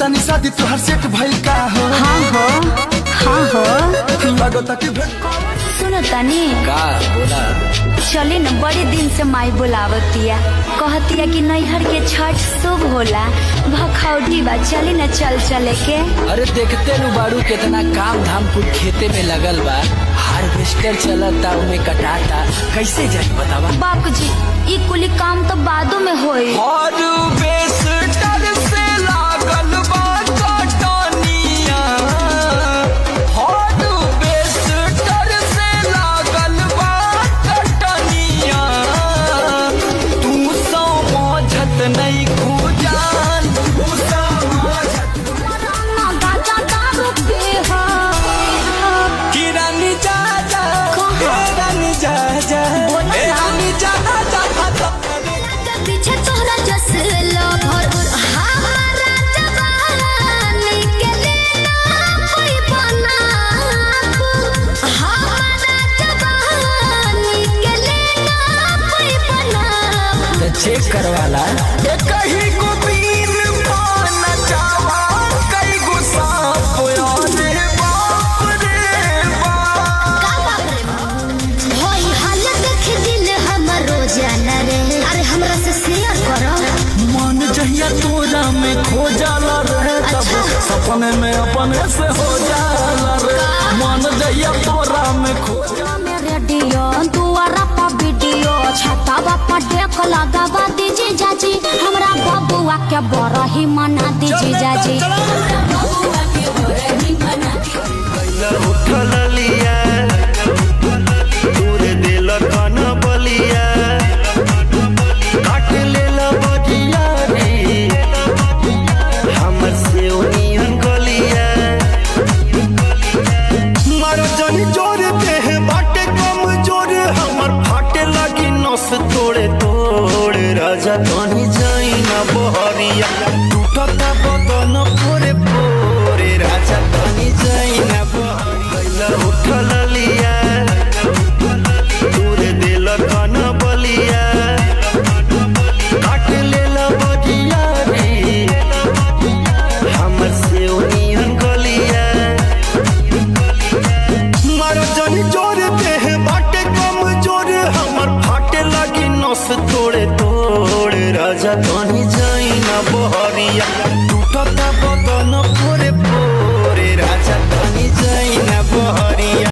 सुनतानी शादी तोहर सेट भइल का हो? हाँ हो लगता कि सुनो तनी का बोला। चली न बड़े दिन से माई बुलावतिया, कहतिया कि नैहर के छठ शुभ होला, भखौटी बा, चली न चले के। अरे देखते नु बाड़ू कितना काम धाम कुल खेते में लगल बा, हार्वेस्टर चलता उमे कटाता, कैसे जाए बतावा। बाप जी ई कुली काम तो बादों में होई। हार्वेस्टर से लागल बा कटनिया, हार्वेस्टर से लागल बा कटनिया, तू समझत नहीं खुजान, तू समझत किरानी जा जा, किरानी जा जा, किरानी जा जा। पीछे तोहरा जसलो भर हमारा जवानी के लेना कोई बना, हमारा जवानी के लेना कोई बना। तो चेक करवाला कहीं को बीन पाना चावा, कहीं को सांप आने बाप रे बाप। का बाप रे बाप होई हाल देख दिल हमरो जाना रे। अरे हमरा से शेयर करो। मन जहिया तोरा में खो जाला रे, तब सपने में अपने से हो जाला रे। मन जहिया तोरा में खो में रेडियो दुआरा पर वीडियो, छतावा पर देख लगावा दीजिए जाजी, हमरा बबुआ के बरही मना दीजिए जाजी। उठल लिया दूर दिल कन बलिया, काट लेल बजिया रे हमर से ओनियन गलिया। मारो जनी जोर देह बाटे कम जोर, हमर फाटे लगी नस तोड़े तोड़, राजा तनी जाई ना बहरिया, टूटता बदन पोरे पोरे, राजा तनी जाई ना बहरिया। उठल लिया दूर दिल कन बलिया, काट लेल बजिया रे हमर से ओनियन गलिया। मारो जनी जोर देह बाटे कम जोर, हमर फाटे लगी नस तोड़े तोड़, राजा तनी जाई ना बहरिया,